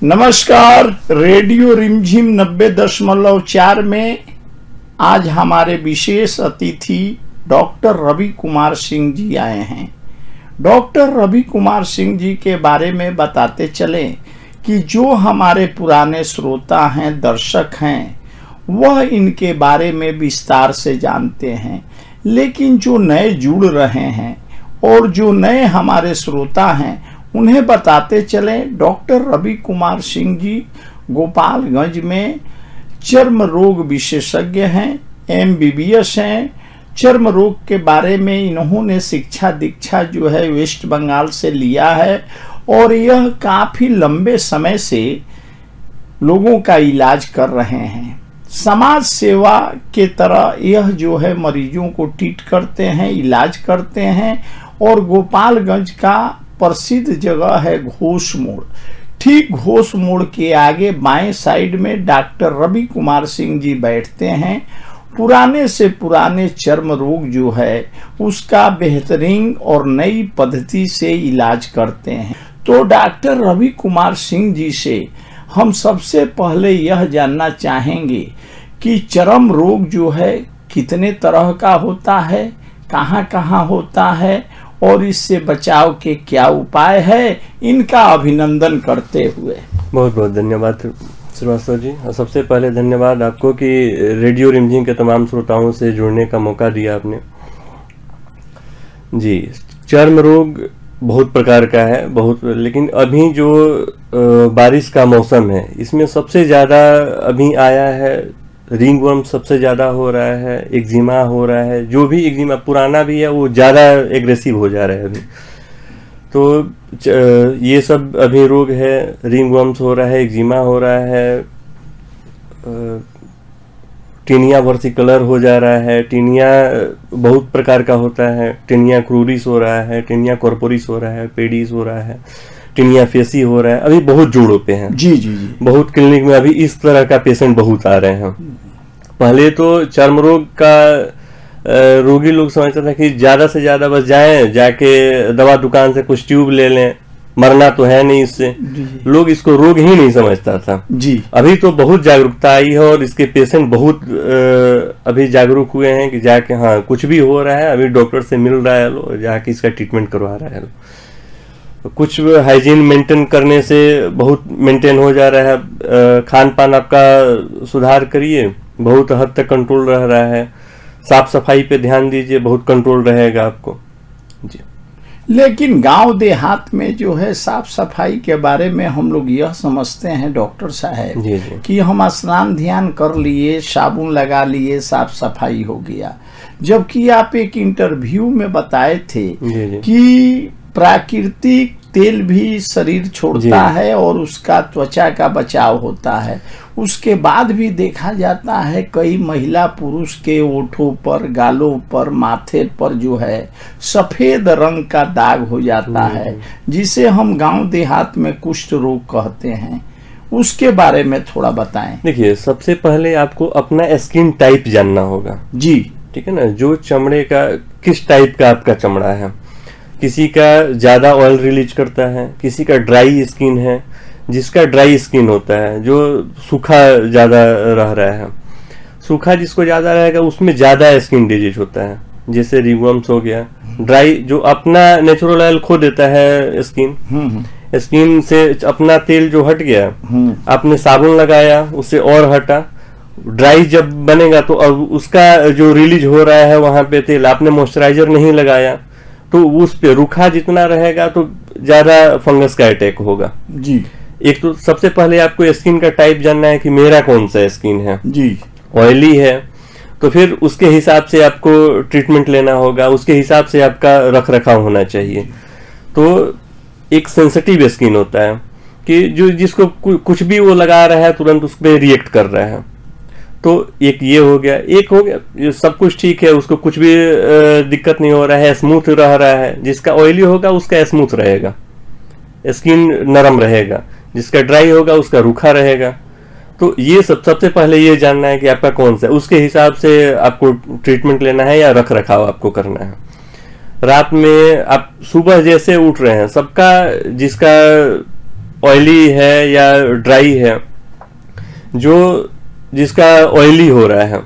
नमस्कार। रेडियो रिमझिम 90.4 में आज हमारे विशेष अतिथि डॉक्टर रवि कुमार सिंह जी आए हैं। डॉक्टर रवि कुमार सिंह जी के बारे में बताते चलें कि जो हमारे पुराने श्रोता हैं, दर्शक हैं, वह इनके बारे में विस्तार से जानते हैं, लेकिन जो नए जुड़ रहे हैं और जो नए हमारे श्रोता हैं उन्हें बताते चलें। डॉक्टर रवि कुमार सिंह जी गोपालगंज में चर्म रोग विशेषज्ञ हैं, MBBS हैं। चर्म रोग के बारे में इन्होंने शिक्षा दीक्षा जो है वेस्ट बंगाल से लिया है और यह काफ़ी लंबे समय से लोगों का इलाज कर रहे हैं। समाज सेवा के तरह यह जो है मरीजों को ट्रीट करते हैं, इलाज करते हैं। और गोपालगंज का प्रसिद्ध जगह है घोष मोड़। ठीक घोष मोड़ के आगे बाएं साइड में डॉक्टर रवि कुमार सिंह जी बैठते हैं। पुराने से पुराने चर्म रोग जो है उसका बेहतरीन और नई पद्धति से इलाज करते हैं। तो डॉक्टर रवि कुमार सिंह जी से हम सबसे पहले यह जानना चाहेंगे कि चर्म रोग जो है कितने तरह का होता है, कहाँ कहाँ होता है और इससे बचाव के क्या उपाय है, इनका अभिनंदन करते हुए। बहुत बहुत धन्यवाद श्रीवास्तव जी। और सबसे पहले धन्यवाद आपको कि रेडियो रिमझिम के तमाम श्रोताओं से जुड़ने का मौका दिया आपने जी। चर्म रोग बहुत प्रकार का है, लेकिन अभी जो बारिश का मौसम है इसमें सबसे ज़्यादा अभी आया है रिंगवर्म, सबसे ज़्यादा हो रहा है, एक्जिमा हो रहा है। जो भी एक्जिमा पुराना भी है वो ज़्यादा एग्रेसिव हो जा रहा है अभी। तो ये सब अभी रोग है, रिंगवर्म्स हो रहा है, एक्जिमा हो रहा है, टीनिया वर्सिकलर हो जा रहा है। टीनिया बहुत प्रकार का होता है, टीनिया क्रूरिस हो रहा है, टीनिया कॉर्पोरिस हो रहा है, पेडिस हो रहा है, टीनिया फेसी हो रहा है। अभी बहुत जोड़ों पे हैं जी जी जी। बहुत क्लिनिक में अभी इस तरह का पेशेंट बहुत आ रहे हैं। पहले तो चर्म रोग का रोगी लोग समझता था कि ज्यादा से ज्यादा बस जाके दवा दुकान से कुछ ट्यूब ले लें, मरना तो है नहीं इससे। लोग इसको रोग ही नहीं समझता था जी। अभी तो बहुत जागरूकता आई है और इसके पेशेंट बहुत अभी जागरूक हुए हैं कि जाके हाँ कुछ भी हो रहा है अभी डॉक्टर से मिल रहा है, लो जाके इसका ट्रीटमेंट करवा रहा है। कुछ हाइजीन मेंटेन करने से बहुत मेंटेन हो जा रहा है। खान पान आपका सुधार करिए, बहुत हद तक कंट्रोल रह रहा है। साफ सफाई पे ध्यान दीजिए, बहुत कंट्रोल रहेगा आपको जी। लेकिन गांव देहात में जो है साफ सफाई के बारे में हम लोग यह समझते हैं डॉक्टर साहब जी जी। कि हम स्नान ध्यान कर लिए, साबुन लगा लिए, साफ सफाई हो गया। जबकि आप एक इंटरव्यू में बताए थे जी जी। कि प्राकृतिक तेल भी शरीर छोड़ता है और उसका त्वचा का बचाव होता है। उसके बाद भी देखा जाता है कई महिला पुरुष के ओठों पर, गालों पर, माथे पर जो है सफेद रंग का दाग हो जाता है, जिसे हम गांव देहात में कुष्ठ रोग कहते हैं। उसके बारे में थोड़ा बताएं। देखिए, सबसे पहले आपको अपना स्किन टाइप जानना होगा जी, ठीक है ना। जो चमड़े का किस टाइप का आपका चमड़ा है, किसी का ज्यादा ऑयल रिलीज करता है, किसी का ड्राई स्किन है। जिसका ड्राई स्किन होता है, जो सूखा ज्यादा रह रहा है, सूखा जिसको ज्यादा रहेगा उसमें ज्यादा स्किन डिजीज होता है, जैसे रिंगवर्म्स हो गया। ड्राई जो अपना नेचुरल ऑयल खो देता है स्किन से, अपना तेल जो हट गया, आपने साबुन लगाया उससे और हटा। ड्राई जब बनेगा तो अब उसका जो रिलीज हो रहा है वहां पे तेल, आपने मॉइस्चराइजर नहीं लगाया तो उस पे रूखा जितना रहेगा तो ज्यादा फंगस का अटैक होगा जी। एक तो सबसे पहले आपको स्किन का टाइप जानना है कि मेरा कौन सा स्किन है जी। ऑयली है तो फिर उसके हिसाब से आपको ट्रीटमेंट लेना होगा, उसके हिसाब से आपका रख रखाव होना चाहिए। तो एक सेंसिटिव स्किन होता है कि जो जिसको कुछ भी वो लगा रहा है तुरंत उस पर रिएक्ट कर रहा है। तो एक ये हो गया। एक हो गया ये सब कुछ ठीक है, उसको कुछ भी दिक्कत नहीं हो रहा है, स्मूथ रह रहा है। जिसका ऑयली होगा उसका स्मूथ रहेगा, स्किन नरम रहेगा। जिसका ड्राई होगा उसका रूखा रहेगा। तो ये सबसे पहले ये जानना है कि आपका कौन सा है, उसके हिसाब से आपको ट्रीटमेंट लेना है या रख रखाव आपको करना है। रात में आप सुबह जैसे उठ रहे हैं, सबका जिसका ऑयली है या ड्राई है, जो जिसका ऑयली हो रहा है,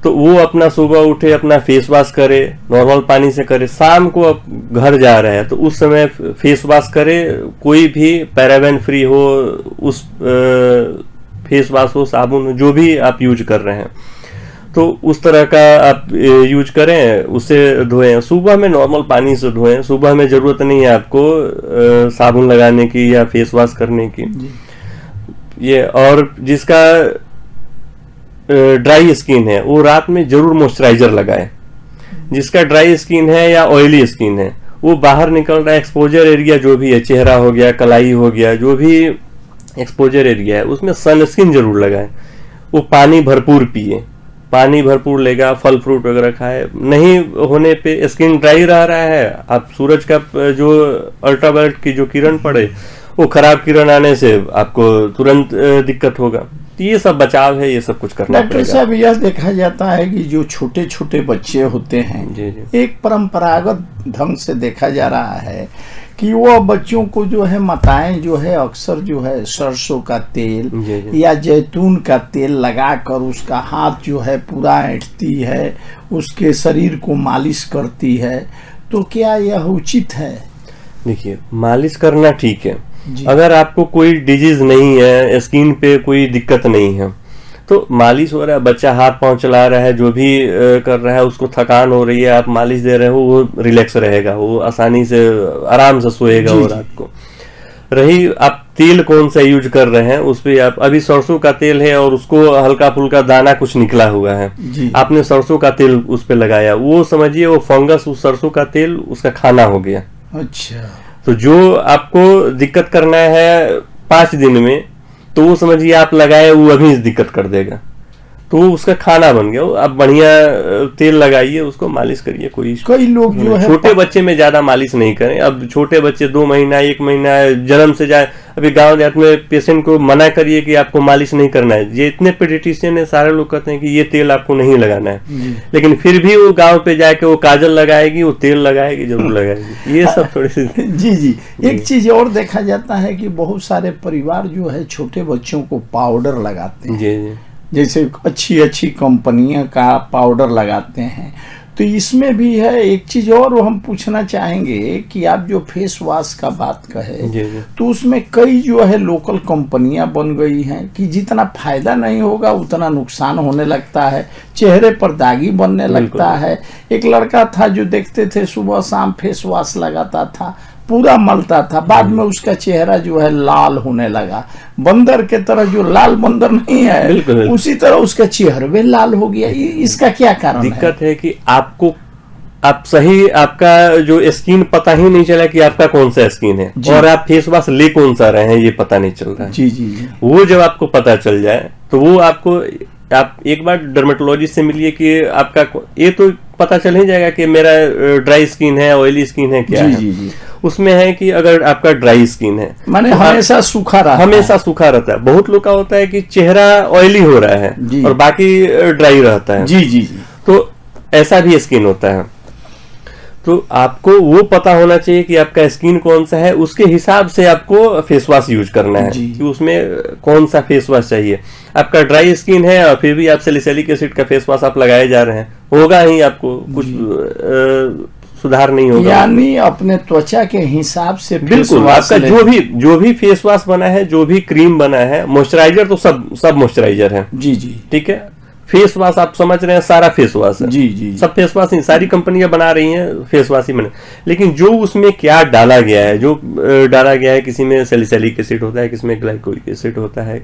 तो वो अपना सुबह उठे अपना फेस वॉश करे, नॉर्मल पानी से करे। शाम को अब घर जा रहा है तो उस समय फेस वॉश करे, कोई भी पैराबेन फ्री हो, उस फेस वॉश हो, साबुन हो, जो भी आप यूज कर रहे हैं तो उस तरह का आप यूज करें, उससे धोएं। सुबह में नॉर्मल पानी से धोएं, सुबह में जरूरत नहीं है आपको साबुन लगाने की या फेस वॉश करने की। ये और जिसका ड्राई स्किन है वो रात में जरूर मॉइस्चराइजर लगाए। जिसका ड्राई स्किन है या ऑयली स्किन है, वो बाहर निकल रहा है एक्सपोजर एरिया जो भी है, चेहरा हो गया, कलाई हो गया, जो भी एक्सपोजर एरिया है उसमें सनस्क्रीन जरूर लगाए। वो पानी भरपूर पिए, पानी भरपूर लेगा, फल फ्रूट वगैरह खाए। नहीं होने पे स्किन ड्राई रह रहा है, आप सूरज का जो अल्ट्रावायलेट की जो किरण पड़े, वो खराब किरण आने से आपको तुरंत दिक्कत होगा। तो ये सब बचाव है, ये सब कुछ करना पड़ेगा। डॉक्टर साहब, यह देखा जाता है कि जो छोटे छोटे बच्चे होते हैं, जी जी। एक परंपरागत ढंग से देखा जा रहा है कि वो बच्चों को जो है माताएं जो है अक्सर जो है सरसों का तेल जी जी। या जैतून का तेल लगाकर उसका हाथ जो है पूरा ऐंठती है, उसके शरीर को मालिश करती है। तो क्या यह उचित है? देखिए, मालिश करना ठीक है। अगर आपको कोई डिजीज नहीं है, स्किन पे कोई दिक्कत नहीं है, तो मालिश हो रहा है, बच्चा हाथ पांव चला रहा है, जो भी कर रहा है, उसको थकान हो रही है, आप मालिश दे रहे हो, वो रिलैक्स रहेगा, वो आसानी से आराम से सोएगा। और रात को रही आप तेल कौन सा यूज कर रहे हैं, उस पे आप अभी सरसों का तेल है और उसको हल्का फुल्का दाना कुछ निकला हुआ है, आपने सरसों का तेल उस पे लगाया, वो समझिए वो फंगस उस सरसों का तेल उसका खाना हो गया। अच्छा। तो जो आपको दिक्कत करना है 5 दिन में, तो वो समझिए आप लगाए, वो अभी दिक्कत कर देगा, तो उसका खाना बन गया। आप बढ़िया तेल लगाइए, उसको मालिश करिए। कई लोग जो है छोटे बच्चे में ज्यादा मालिश नहीं करें। अब छोटे बच्चे 2 महीना 1 महीना जन्म से जाए, अभी गांव देहात में पेशेंट को मना करिए कि आपको मालिश नहीं करना है। ये इतने पेडिट्रिशियन है, सारे लोग कहते हैं कि ये तेल आपको नहीं लगाना है, लेकिन फिर भी वो गांव पे जाके वो काजल लगाएगी, वो तेल लगाएगी, जरूर लगाएगी। ये सब थोड़ी सी जी जी। एक चीज और देखा जाता है कि बहुत सारे परिवार जो है छोटे बच्चों को पाउडर लगाते हैं। जी जी। जैसे अच्छी अच्छी कंपनियां का पाउडर लगाते हैं। तो इसमें भी है एक चीज और हम पूछना चाहेंगे कि आप जो फेस वॉश का बात कहे, तो उसमें कई जो है लोकल कंपनियां बन गई हैं कि जितना फायदा नहीं होगा उतना नुकसान होने लगता है, चेहरे पर दागी बनने लगता है। एक लड़का था जो देखते थे सुबह शाम फेस वॉश लगाता था, पूरा मलता था, बाद में उसका चेहरा जो है लाल होने लगा, बंदर के तरह, जो लाल बंदर नहीं है उसी तरह उसका चेहरा भी लाल हो गया। इसका क्या कारण है? दिक्कत है कि आप सही, आपका जो स्किन पता ही नहीं चला कि आपका कौन सा स्किन है, और आप फेस वॉश ले कौन सा रहे हैं ये पता नहीं चल रहा है। जी जी जी। वो जब आपको पता चल जाए तो वो आपको, आप एक बार डर्मेटोलॉजिस्ट से मिलिए कि आपका, ये तो पता चल ही जाएगा कि मेरा ड्राई स्किन है, ऑयली स्किन है, क्या जी, है। जी, जी। उसमें है कि अगर आपका ड्राई स्किन है, माने हमेशा सूखा रहता है। बहुत लोग का होता है कि चेहरा ऑयली हो रहा है और बाकी ड्राई रहता है। जी जी जी। तो ऐसा भी स्किन होता है। तो आपको वो पता होना चाहिए कि आपका स्किन कौन सा है, उसके हिसाब से आपको फेस वॉश यूज करना है कि उसमें कौन सा फेस वॉश चाहिए। आपका ड्राई स्किन है और फिर भी आप सैलिसिलिक एसिड का फेस वॉश आप लगाए जा रहे हैं, होगा ही, आपको कुछ सुधार नहीं होगा। यानी अपने त्वचा के हिसाब से बिल्कुल आपका जो भी फेस वॉश बना है, जो भी क्रीम बना है, मॉइस्चराइजर तो सब मॉइस्चराइजर है। जी जी। ठीक है। फेस वॉश आप समझ रहे हैं, सारा फेस वॉश है। जी जी। सब फेस वॉश नहीं, सारी कंपनियां बना रही हैं फेस वॉश ही बने, लेकिन जो उसमें क्या डाला गया है, जो डाला गया है, किसी में सैलिसिलिक एसिड होता है, किसी में ग्लाइकोलिक एसिड होता है,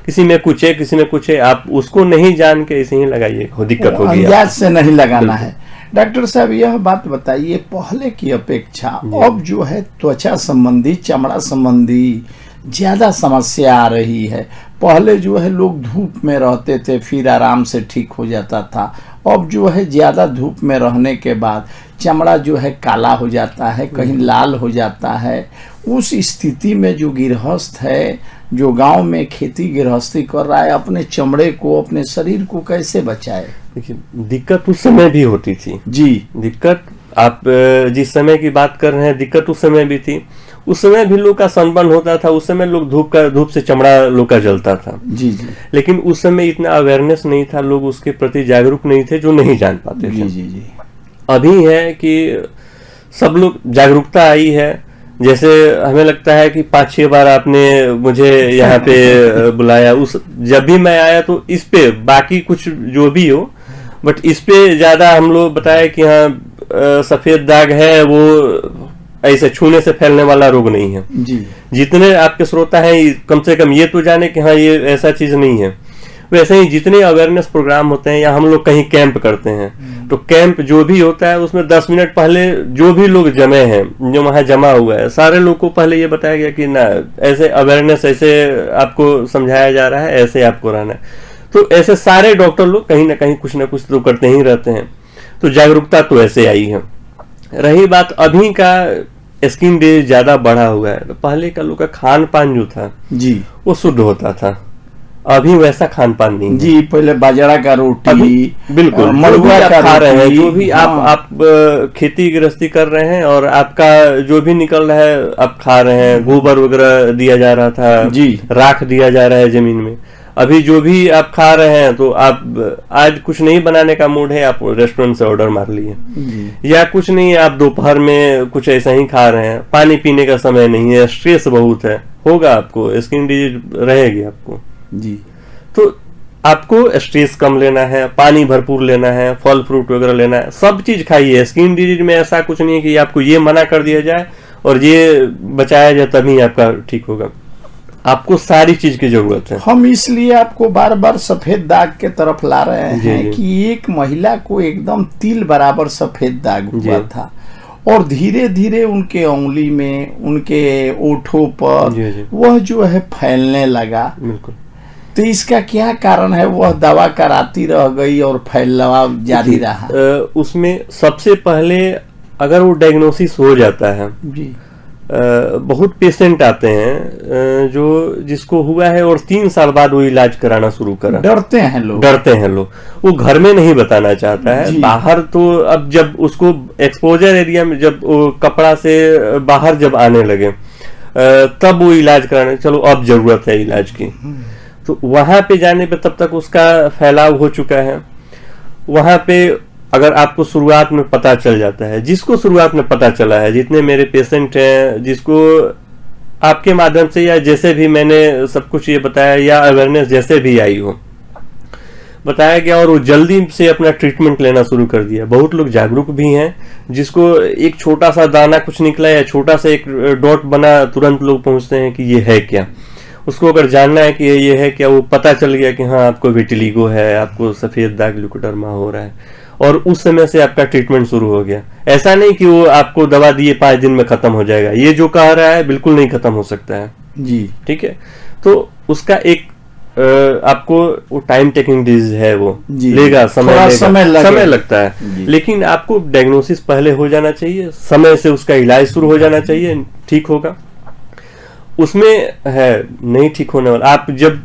किसी में कुछ है, किसी में कुछ है, आप उसको नहीं जान के ऐसे ही लगाइए, दिक्कत होगी। अंदाज से नहीं लगाना है। डॉक्टर साहब, यह बात बताइए, पहले की अपेक्षा अब जो है त्वचा संबंधी, चमड़ा संबंधी ज्यादा समस्या आ रही है। पहले जो है लोग धूप में रहते थे, फिर आराम से ठीक हो जाता था। अब जो है ज्यादा धूप में रहने के बाद चमड़ा जो है काला हो जाता है, कहीं लाल हो जाता है। उस स्थिति में जो गृहस्थ है, जो गांव में खेती गृहस्थी कर रहा है, अपने चमड़े को, अपने शरीर को कैसे बचाए? देखिए, दिक्कत उस समय भी होती थी। जी। दिक्कत आप जिस समय की बात कर रहे हैं, दिक्कत उस समय भी थी। उस समय भी लोग का सनबर्न होता था, उस समय लोग धूप से चमड़ा लोग का जलता था। जी जी। लेकिन उस समय इतना अवेयरनेस नहीं था, लोग उसके प्रति जागरूक नहीं थे, जो नहीं जान पाते थे। जी जी जी। अभी है कि सब लोग जागरूकता आई है। जैसे हमें लगता है कि 5-6 बार आपने मुझे यहाँ पे बुलाया, जब भी मैं आया तो इस पे, बाकी कुछ जो भी हो, बट इस पे ज्यादा हम लोग बताया कि हाँ सफेद दाग है, वो ऐसे छूने से फैलने वाला रोग नहीं है। जी। जितने आपके श्रोता हैं कम से कम ये तो जाने कि हाँ ये ऐसा चीज नहीं है। वैसे ही जितने अवेयरनेस प्रोग्राम होते हैं, या हम लोग कहीं कैंप करते हैं, तो कैंप जो भी होता है उसमें 10 मिनट पहले जो भी लोग जमे हैं, जो वहां जमा हुआ है, सारे लोग को पहले ये बताया गया कि ना ऐसे अवेयरनेस, ऐसे आपको समझाया जा रहा है, ऐसे आपको रहना है। तो ऐसे सारे डॉक्टर लोग कहीं ना कुछ तो करते ही रहते हैं। तो जागरूकता तो ऐसे आई है। रही बात अभी का स्किन डिजीज ज्यादा बढ़ा हुआ है, तो पहले का लोग का खान पान जो था जी वो शुद्ध होता था, अभी वैसा खान पान नहीं है। जी, पहले बाजरा का रोटी, बिल्कुल मड़ुआ का खा रहे हैं, जो भी आप खेती गृहस्थी कर रहे हैं और आपका जो भी निकल रहा है आप खा रहे हैं। गोबर वगैरह दिया जा रहा था जी, राख दिया जा रहा है जमीन में। अभी जो भी आप खा रहे हैं, तो आप आज कुछ नहीं बनाने का मूड है, आप रेस्टोरेंट से ऑर्डर मार लिए, या कुछ नहीं, आप दोपहर में कुछ ऐसा ही खा रहे हैं, पानी पीने का समय नहीं है, स्ट्रेस बहुत है, होगा आपको स्किन डिजीज रहेगी आपको जी। तो आपको स्ट्रेस कम लेना है, पानी भरपूर लेना है, फल फ्रूट वगैरह लेना है, सब चीज खाइए। स्किन डिजीज में ऐसा कुछ नहीं है कि आपको ये मना कर दिया जाए और ये बचाया जाए तभी आपका ठीक होगा। आपको सारी चीज की जरूरत है। हम इसलिए आपको बार बार सफेद दाग के तरफ ला रहे हैं कि एक महिला को एकदम तिल बराबर सफेद दाग हुआ था, और धीरे धीरे उनके उंगली में, उनके ओठों पर वह जो है फैलने लगा। बिल्कुल। तो इसका क्या कारण है? वह दवा कराती रह गई और फैलाव जारी रहा। उसमें सबसे पहले अगर वो डायग्नोसिस हो जाता है जी, बहुत पेशेंट आते हैं जो जिसको हुआ है और 3 साल बाद वो इलाज कराना शुरू करा। डरते हैं लोग, वो घर में नहीं बताना चाहता है, बाहर। तो अब जब उसको एक्सपोजर एरिया में, जब वो कपड़ा से बाहर जब आने लगे, तब वो इलाज कराने, चलो अब जरूरत है इलाज की। तो वहां पे जाने पे तब तक उसका फैलाव हो चुका है। वहां पे अगर आपको शुरुआत में पता चल जाता है, जिसको शुरुआत में पता चला है, जितने मेरे पेशेंट हैं, जिसको आपके माध्यम से या जैसे भी मैंने सब कुछ ये बताया, या अवेयरनेस जैसे भी आई हो, बताया गया और वो जल्दी से अपना ट्रीटमेंट लेना शुरू कर दिया। बहुत लोग जागरूक भी हैं, जिसको एक छोटा सा दाना कुछ निकला या छोटा सा एक डॉट बना, तुरंत लोग पहुंचते हैं कि ये है क्या। उसको अगर जानना है कि ये है क्या, वो पता चल गया कि हाँ आपको विटिलिगो है, आपको सफेद दाग ल्यूकोडर्मा हो रहा है, और उस समय से आपका ट्रीटमेंट शुरू हो गया। ऐसा नहीं कि वो आपको दवा दिए 5 दिन में खत्म हो जाएगा, ये जो कह रहा है बिल्कुल नहीं खत्म हो सकता है जी। ठीक है, तो उसका एक आपको वो टाइम टेकिंग डिजीज है, वो लेगा, समय लगता है, लेकिन आपको डायग्नोसिस पहले हो जाना चाहिए, समय से उसका इलाज शुरू हो जाना चाहिए, ठीक होगा। उसमें है नहीं ठीक होने वाला। आप जब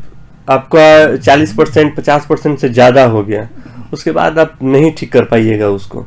आपका 40% 50% से ज्यादा हो गया, उसके बाद आप नहीं ठीक कर पाइएगा उसको।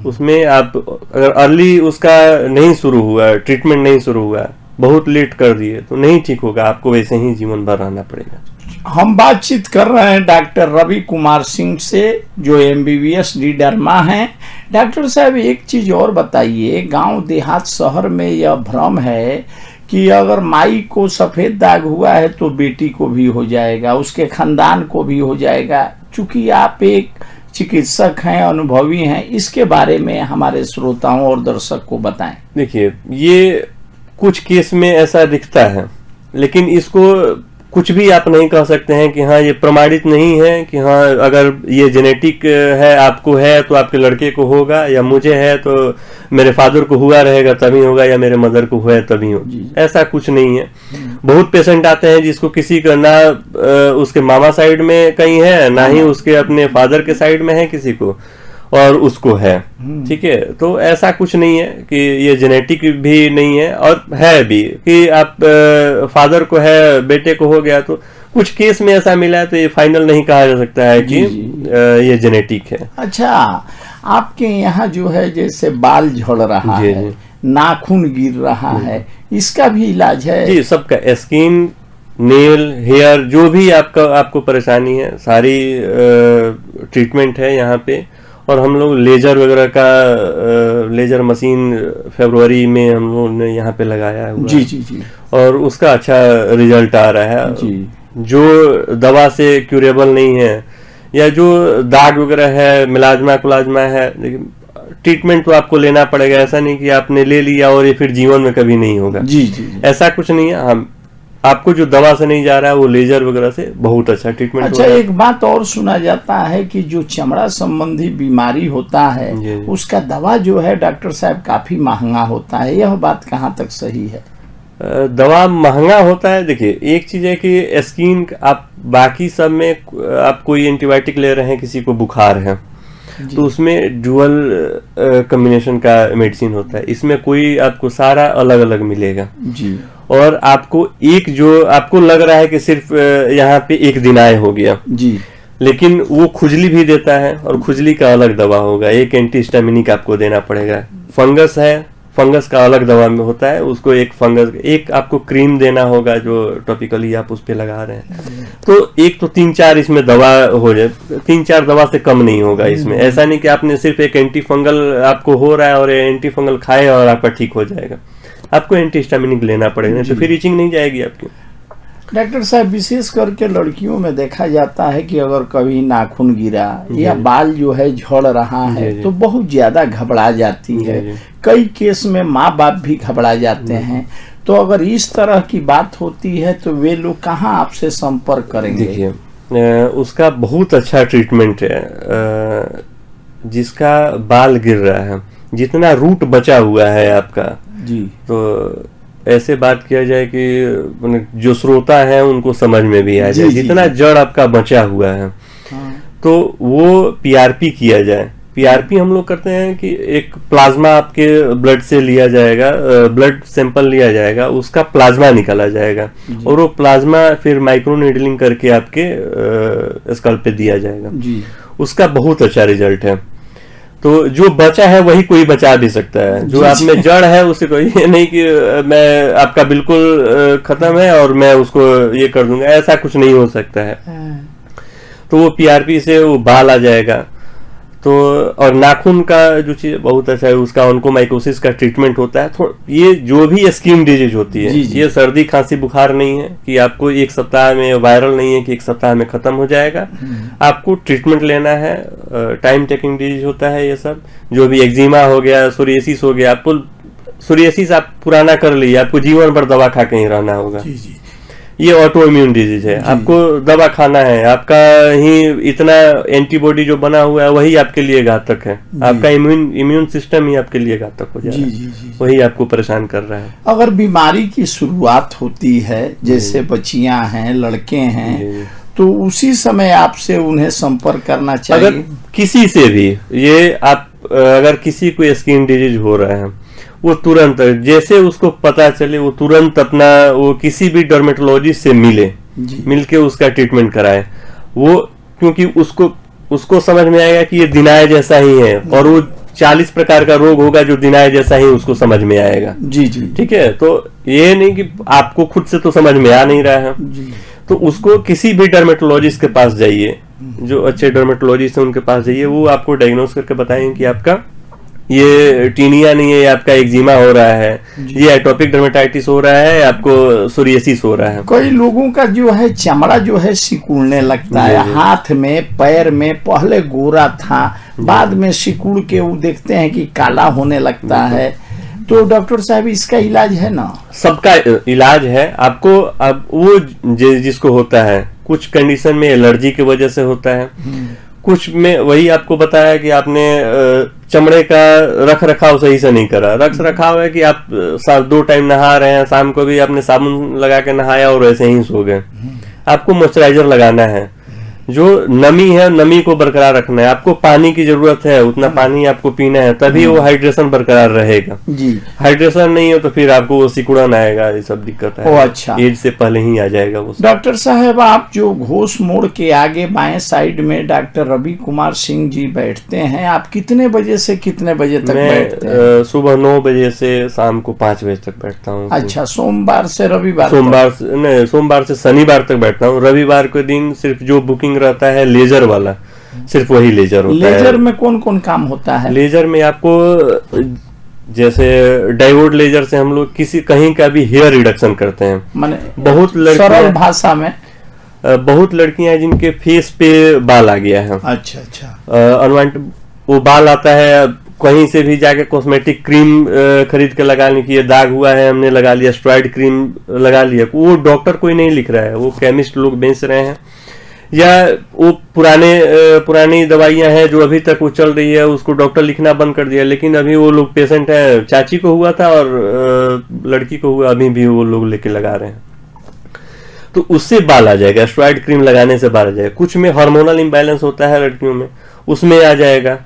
उसमें आप अगर अर्ली उसका नहीं शुरू हुआ, ट्रीटमेंट नहीं शुरू हुआ, बहुत लेट कर दिए, तो नहीं ठीक होगा, आपको वैसे ही जीवन भर रहना पड़ेगा। हम बातचीत कर रहे हैं डॉक्टर रवि कुमार सिंह से, जो MBBS डी डर्मा हैं। डॉक्टर साहब, एक चीज और बताइए, गांव देहात शहर में यह भ्रम है कि अगर माई को सफेद दाग हुआ है तो बेटी को भी हो जाएगा, उसके खानदान को भी हो जाएगा। चूंकि आप एक चिकित्सक हैं, अनुभवी हैं, इसके बारे में हमारे श्रोताओं और दर्शक को बताएं। देखिए, ये कुछ केस में ऐसा दिखता है, लेकिन इसको कुछ भी आप नहीं कह सकते हैं कि हाँ ये प्रमाणित नहीं है कि हाँ अगर ये जेनेटिक है, आपको है तो आपके लड़के को होगा, या मुझे है तो मेरे फादर को हुआ रहेगा तभी होगा, या मेरे मदर को हुआ तभी होगा। ऐसा कुछ नहीं है। बहुत पेशेंट आते हैं जिसको किसी का ना उसके मामा साइड में कहीं है, ना ही उसके अपने फादर के साइड में है किसी को, और उसको है। ठीक है, तो ऐसा कुछ नहीं है कि ये जेनेटिक भी नहीं है, और है भी कि आप फादर को है बेटे को हो गया। तो कुछ केस में ऐसा मिला है, तो ये फाइनल नहीं कहा जा सकता है कि ये जेनेटिक है। अच्छा, आपके यहाँ जो है जैसे बाल झड़ रहा है, नाखून गिर रहा है, इसका भी इलाज है? जी, सबका स्किन, नेल, हेयर, जो भी आपको परेशानी है, सारी ट्रीटमेंट है यहाँ पे। और हम लोग लेजर वगैरह का लेजर मशीन फरवरी में हम लोगों ने यहाँ पे लगाया हुआ जी जी जी, और उसका अच्छा रिजल्ट आ रहा है जी। जो दवा से क्यूरेबल नहीं है, या जो दाग वगैरह है, मिलाजमा कुलाजमा है, ट्रीटमेंट तो आपको लेना पड़ेगा। ऐसा नहीं कि आपने ले लिया और ये फिर जीवन में कभी नहीं होगा। जी जी, जी। ऐसा कुछ नहीं है। हम आपको जो दवा से नहीं जा रहा है वो लेजर वगैरह से बहुत अच्छा ट्रीटमेंट अच्छा, एक बात और सुना जाता है कि जो चमड़ा संबंधी बीमारी होता है उसका दवा जो है डॉक्टर साहब काफी महंगा होता है, यह बात कहाँ तक सही है? दवा महंगा होता है। देखिए, एक चीज है कि स्किन, आप बाकी सब में आप कोई एंटीबायोटिक ले रहे हैं, किसी को बुखार है तो उसमें डुअल कॉम्बिनेशन का मेडिसिन होता है। इसमें कोई आपको सारा अलग अलग मिलेगा जी। और आपको एक जो आपको लग रहा है कि सिर्फ यहाँ पे एक दिनाय हो गया जी, लेकिन वो खुजली भी देता है और खुजली का अलग दवा होगा। एक एंटीहिस्टामिनिक आपको देना पड़ेगा। फंगस है, फंगस का अलग दवा में होता है, उसको एक आपको क्रीम देना होगा जो टॉपिकली आप उस पे लगा रहे हैं। तो एक तो 3-4 इसमें दवा हो जाए, 3-4 दवा से कम नहीं होगा इसमें। ऐसा नहीं कि आपने सिर्फ एक एंटी फंगल आपको हो रहा है और एंटी फंगल खाए और आपका ठीक हो जाएगा। आपको एंटीहिस्टामिनिक लेना पड़ेगा, तो फिर इचिंग नहीं जाएगी आपकी। डॉक्टर साहब, विशेष करके लड़कियों में देखा जाता है कि अगर कभी नाखून गिरा या बाल जो है झड़ रहा है तो बहुत ज्यादा घबरा जाती है। कई केस में माँ बाप भी घबरा जाते हैं। तो अगर इस तरह की बात होती है तो वे लोग कहाँ आपसे संपर्क करेंगे? देखिए, उसका बहुत अच्छा ट्रीटमेंट है। जिसका बाल गिर रहा है, जितना रूट बचा हुआ है आपका जी, तो ऐसे बात किया जाए कि जो श्रोता है उनको समझ में भी आ जाए, जितना जड़ आपका बचा हुआ है तो वो पीआरपी किया जाए। पीआरपी हम लोग करते हैं कि एक प्लाज्मा आपके ब्लड से लिया जाएगा, ब्लड सैंपल लिया जाएगा, उसका प्लाज्मा निकाला जाएगा और वो प्लाज्मा फिर माइक्रो नीडलिंग करके आपके स्कल्प पे दिया जाएगा जी। उसका बहुत अच्छा रिजल्ट है। तो जो बचा है वही कोई बचा भी सकता है। जो आप में जड़ है उसे कोई ये नहीं कि मैं आपका बिल्कुल खत्म है और मैं उसको ये कर दूंगा, ऐसा कुछ नहीं हो सकता है। तो वो पीआरपी से वो बाल आ जाएगा। तो और नाखून का जो चीज बहुत अच्छा है, उसका ऑन्कोमाइकोसिस का ट्रीटमेंट होता है। ये जो भी स्किन डिजीज होती है, ये सर्दी खांसी बुखार नहीं है कि आपको एक सप्ताह में, वायरल नहीं है कि एक सप्ताह में खत्म हो जाएगा। आपको ट्रीटमेंट लेना है। टाइम टेकिंग डिजीज होता है ये सब। जो भी एक्जिमा हो गया, सोरियासिस हो गया, आपको सोरियासिस आप पुराना कर लीजिए, आपको जीवन भर दवा खा के ही रहना होगा। ये ऑटो इम्यून डिजीज है, आपको दवा खाना है। आपका ही इतना एंटीबॉडी जो बना हुआ है वही आपके लिए घातक है। आपका इम्यून सिस्टम ही आपके लिए घातक हो जाएगा, वही आपको परेशान कर रहा है। अगर बीमारी की शुरुआत होती है, जैसे बच्चियां हैं, लड़के हैं, तो उसी समय आपसे उन्हें संपर्क करना चाहिए? अगर किसी से भी ये आप अगर किसी को स्किन डिजीज हो रहा है, वो तुरंत जैसे उसको पता चले वो तुरंत अपना वो किसी भी डर्मेटोलॉजिस्ट से मिलके उसका ट्रीटमेंट कराए। वो क्योंकि उसको समझ में आएगा कि ये दिनाय जैसा ही है और वो 40 प्रकार का रोग होगा जो दिनाय जैसा ही उसको समझ में आएगा। जी जी, ठीक है। तो ये नहीं कि आपको खुद से तो समझ में आ नहीं रहा है, तो उसको किसी भी डर्मेटोलॉजिस्ट के पास जाइए, जो अच्छे डर्मेटोलॉजिस्ट है उनके पास जाइए। वो आपको डायग्नोस करके बताएंगे कि आपका ये टीनिया नहीं है, आपका एक्जिमा हो रहा है, ये एटोपिक डर्मेटाइटिस हो रहा है, आपको सोरियासिस हो रहा है। कई लोगों का जो है चमड़ा जो है सिकुड़ने लगता है, हाथ में, पैर में। पहले गोरा था, बाद में सिकुड़ के वो देखते हैं कि काला होने लगता है। तो डॉक्टर साहब, इसका इलाज है ना? सबका इलाज है। आपको अब वो जिसको होता है, कुछ कंडीशन में एलर्जी की वजह से होता है, कुछ में वही आपको बताया कि आपने चमड़े का रख रखाव सही से नहीं करा। रख रखाव है कि आप 2 टाइम नहा रहे हैं, शाम को भी आपने साबुन लगा के नहाया और वैसे ही सो गए। आपको मॉइस्चराइजर लगाना है। जो नमी है नमी को बरकरार रखना है। आपको पानी की जरूरत है, उतना पानी आपको पीना है, तभी वो हाइड्रेशन बरकरार रहेगा जी। हाइड्रेशन नहीं हो तो फिर आपको वो सिकुड़न आएगा, ये सब दिक्कत है। अच्छा, एज से पहले ही आ जाएगा वो। डॉक्टर साहब, आप जो घोष मोड़ के आगे बाएं साइड में डॉक्टर रवि कुमार सिंह जी बैठते हैं, आप कितने बजे से कितने बजे तक बैठते हैं? सुबह 9 बजे से शाम को 5 बजे तक बैठता हूँ। अच्छा, सोमवार से रविवार? सोमवार से शनिवार तक बैठता हूँ। रविवार के दिन सिर्फ जो बुकिंग रहता है लेजर वाला, सिर्फ वही लेजर होता है। लेजर में कौन कौन काम होता है? लेजर में आपको जैसे डायोड लेजर से हम लोग कहीं का भी हेयर रिडक्शन करते हैं। माने बहुत सरल भाषा में, बहुत लड़कियां हैं जिनके फेस पे बाल आ गया है। अच्छा अच्छा, अनवांटेड वो बाल आता है, कहीं से भी जाके कॉस्मेटिक क्रीम खरीद के लगाने की, ये दाग हुआ है हमने लगा लिया, स्टेरॉइड क्रीम लगा लिया, वो डॉक्टर कोई नहीं लिख रहा है, वो केमिस्ट लोग बेच रहे हैं, या वो पुरानी दवाइयां हैं जो अभी तक वो चल रही है, उसको डॉक्टर लिखना बंद कर दिया। लेकिन अभी वो लोग पेशेंट है, चाची को हुआ था और लड़की को हुआ, अभी भी वो लोग लेके लगा रहे हैं, तो उससे बाल आ जाएगा। स्टेरॉइड क्रीम लगाने से बाल आ जाएगा। कुछ में हार्मोनल इम्बैलेंस होता है लड़कियों में, उसमें आ जाएगा।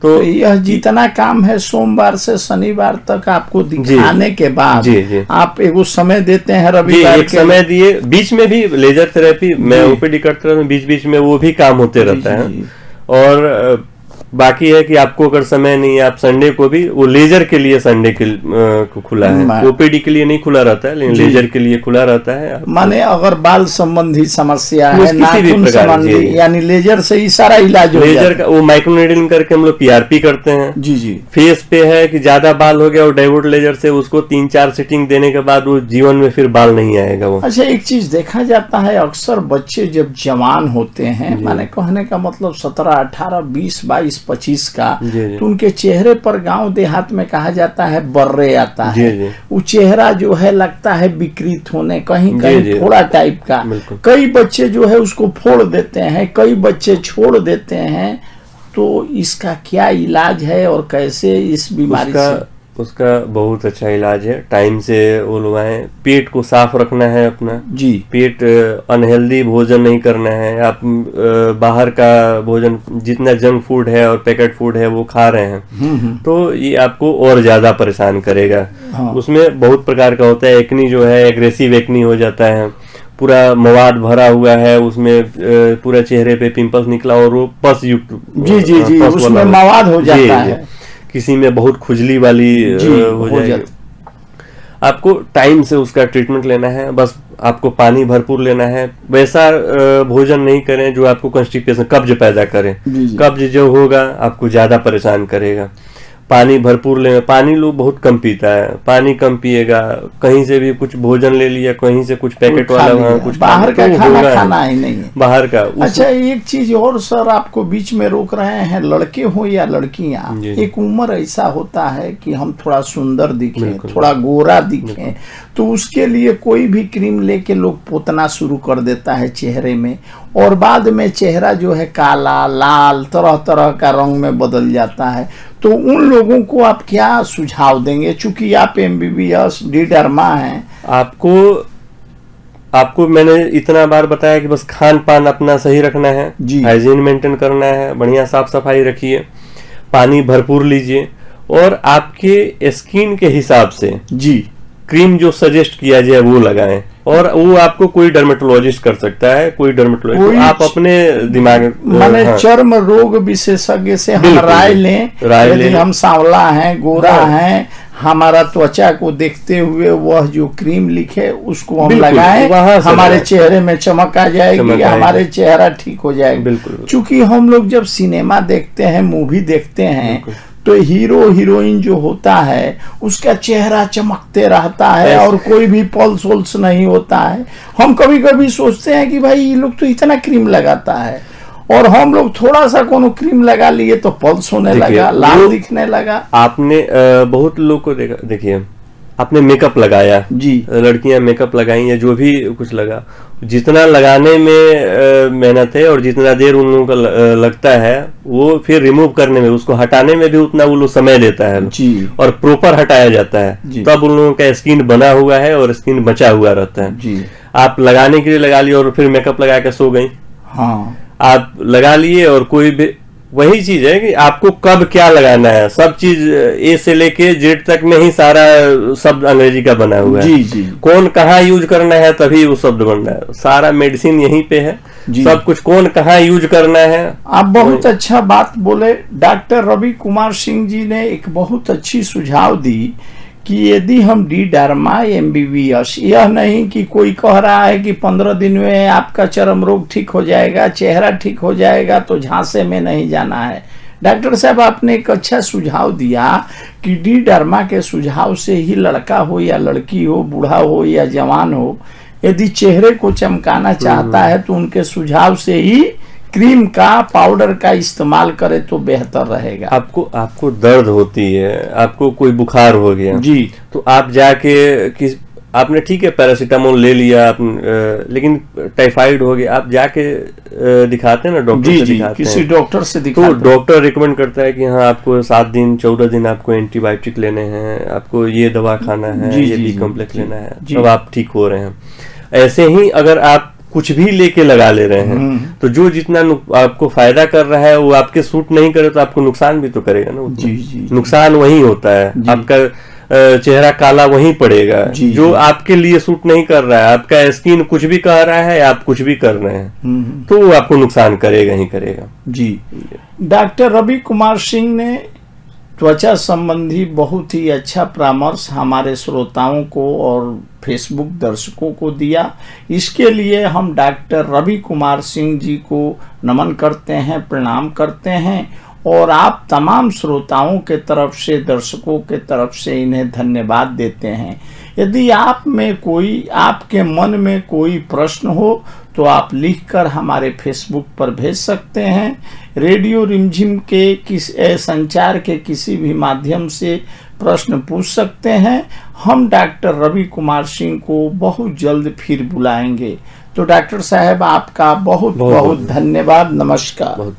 तो यह जितना काम है सोमवार से शनिवार तक आपको दिखाने के बाद जी। आप एक समय देते हैं रविवार एक समय दिए, बीच में भी लेजर थेरेपी मैं ओपीडी करता हूँ, बीच बीच में वो भी काम होते रहता है। और बाकी है कि आपको अगर समय नहीं है, आप संडे को भी, वो लेजर के लिए संडे को खुला है, ओपीडी के लिए नहीं खुला रहता है, लेकिन लेजर के लिए खुला रहता है। माने अगर बाल संबंधी समस्या है, नाखून संबंधी, यानी लेजर से ही सारा इलाज हो लेजर का वो माइक्रोनीडलिंग करके हम लोग पीआरपी करते हैं। जी जी। फेस पे है कि ज्यादा बाल हो गया और डायोड लेजर से उसको 3-4 सीटिंग देने के बाद वो जीवन में फिर बाल नहीं आएगा वो। अच्छा, एक चीज देखा जाता है, अक्सर बच्चे जब जवान होते हैं, माने कहने का मतलब 17, 18, 20, 22, 25 का, तो उनके चेहरे पर गांव देहात में कहा जाता है बर्रे आता है। वो चेहरा जो है लगता है विकृत होने, कहीं कहीं थोड़ा टाइप का। कई बच्चे जो है उसको फोड़ देते हैं, कई बच्चे छोड़ देते हैं। तो इसका क्या इलाज है और कैसे इस बीमारी से? उसका बहुत अच्छा इलाज है, टाइम से वो लोग आए। पेट को साफ रखना है अपना जी। पेट अनहेल्दी भोजन नहीं करना है। आप बाहर का भोजन, जितना जंक फूड है और पैकेट फूड है वो खा रहे हैं, तो ये आपको और ज्यादा परेशान करेगा। हाँ। उसमें बहुत प्रकार का होता है। एक्नी जो है, एग्रेसिव एक्नी हो जाता है, पूरा मवाद भरा हुआ है, उसमें पूरा चेहरे पे पिंपल्स निकला और वो पस युक्त जी उसमें मवाद हो जाता है। किसी में बहुत खुजली वाली हो जाएगी। आपको टाइम से उसका ट्रीटमेंट लेना है। बस आपको पानी भरपूर लेना है। वैसा भोजन नहीं करें जो आपको कॉन्स्टिपेशन, कब्ज पैदा करे। कब्ज जो होगा आपको ज्यादा परेशान करेगा। पानी भरपूर लेना। पानी लोग बहुत कम पीता है, पानी कम पिएगा। कहीं से भी कुछ भोजन ले लिया, कहीं से कुछ पैकेट वाला, कुछ बाहर का खाना ही नहीं है बाहर का। अच्छा, एक चीज और सर, आपको बीच में रोक रहे हैं, लड़के हो या लड़कियां, एक उम्र ऐसा होता है कि हम थोड़ा सुंदर दिखें, थोड़ा गोरा दिखें, तो उसके लिए कोई भी क्रीम लेके लोग पोतना शुरू कर देता है चेहरे में, और बाद में चेहरा जो है काला, लाल, तरह तरह का रंग में बदल जाता है। तो उन लोगों को आप क्या सुझाव देंगे, चूंकि आप MBBS डीडर्मा हैं? आपको मैंने इतना बार बताया कि बस खान पान अपना सही रखना है, हाइजीन मेंटेन करना है, बढ़िया साफ सफाई रखिए, पानी भरपूर लीजिए, और आपके स्किन के हिसाब से जी क्रीम जो सजेस्ट किया जाए वो लगाएं। और वो आपको कोई डर्मेटोलॉजिस्ट कर सकता है, कोई डर्मेटोलॉजिस्ट, आप अपने दिमाग माने चर्म रोग विशेषज्ञ से हम राय लें। यदि हम सांवला हैं, गोरा हैं, हमारा त्वचा को देखते हुए वह जो क्रीम लिखे उसको हम लगाएं, हमारे चेहरे में चमक आ जाएगी, हमारे चेहरा ठीक हो जाएगा। चूंकि हम लोग जब सिनेमा देखते हैं, मूवी देखते हैं, तो हीरो हीरोइन जो होता है उसका चेहरा चमकते रहता है और कोई भी पल्स वल्स नहीं होता है। हम कभी कभी सोचते हैं कि भाई ये लोग तो इतना क्रीम लगाता है, और हम लोग थोड़ा सा कोनो क्रीम लगा लिए तो पल्स होने लगा, लाल दिखने लगा। आपने बहुत लोग को देखिए, आपने मेकअप लगाया जी, लड़कियां मेकअप लगाई या जो भी कुछ लगा, जितना लगाने में मेहनत है और जितना देर उन लोगों का लगता है, वो फिर रिमूव करने में, उसको हटाने में भी उतना वो लोग समय देता है जी, और प्रॉपर हटाया जाता है, तब उन लोगों का स्किन बना हुआ है और स्किन बचा हुआ रहता है जी। आप लगाने के लिए लगा लिया और फिर मेकअप लगा के सो गई, हाँ, आप लगा लिए और कोई भी वही चीज है कि आपको कब क्या लगाना है, सब चीज ए से लेके जेड तक में ही सारा शब्द अंग्रेजी का बना हुआ है। जी जी, कौन कहाँ यूज करना है तभी वो शब्द बन रहा है, सारा मेडिसिन यहीं पे है, सब कुछ कौन कहाँ यूज करना है। आप बहुत अच्छा बात बोले। डॉक्टर रवि कुमार सिंह जी ने एक बहुत अच्छी सुझाव दी कि यदि हम डी डर्मा MBBS, यह नहीं कि कोई कह रहा है कि 15 दिन में आपका चर्म रोग ठीक हो जाएगा, चेहरा ठीक हो जाएगा, तो झांसे में नहीं जाना है। डॉक्टर साहब, आपने एक अच्छा सुझाव दिया कि डी डर्मा के सुझाव से ही लड़का हो या लड़की हो, बूढ़ा हो या जवान हो, यदि चेहरे को चमकाना चाहता है तो उनके सुझाव से ही क्रीम का, पाउडर का इस्तेमाल करे तो बेहतर रहेगा। आपको दर्द होती है, आपको कोई बुखार हो गया जी, तो आप जाके आपने ठीक है पैरासीटामोल ले लिया, लेकिन टाइफाइड हो गया, आप जाके दिखाते हैं ना, डॉक्टर से दिखाते हैं, किसी डॉक्टर से दिखाते तो डॉक्टर रिकमेंड करता है कि हाँ आपको 7 दिन 14 दिन आपको एंटीबायोटिक लेने हैं, आपको ये दवा खाना है, ये बी कॉम्प्लेक्स लेना है, तब आप ठीक हो रहे हैं। ऐसे ही अगर आप कुछ भी लेके लगा ले रहे हैं तो जो जितना आपको फायदा कर रहा है वो आपके सूट नहीं करे तो आपको नुकसान भी तो करेगा ना। जी, नुकसान वही होता है, आपका चेहरा काला वहीं पड़ेगा जो आपके लिए सूट नहीं कर रहा है। आपका स्किन कुछ भी कह रहा है, आप कुछ भी कर रहे हैं तो वो आपको नुकसान करेगा ही करेगा। जी, डॉक्टर रवि कुमार सिंह ने त्वचा संबंधी बहुत ही अच्छा परामर्श हमारे श्रोताओं को और फेसबुक दर्शकों को दिया। इसके लिए हम डॉक्टर रवि कुमार सिंह जी को नमन करते हैं, प्रणाम करते हैं, और आप तमाम श्रोताओं के तरफ से, दर्शकों के तरफ से इन्हें धन्यवाद देते हैं। यदि आपके मन में कोई प्रश्न हो तो आप लिखकर हमारे फेसबुक पर भेज सकते हैं। रेडियो रिमझिम के संचार के किसी भी माध्यम से प्रश्न पूछ सकते हैं। हम डॉक्टर रवि कुमार सिंह को बहुत जल्द फिर बुलाएंगे। तो डॉक्टर साहब, आपका बहुत बहुत धन्यवाद। नमस्कार।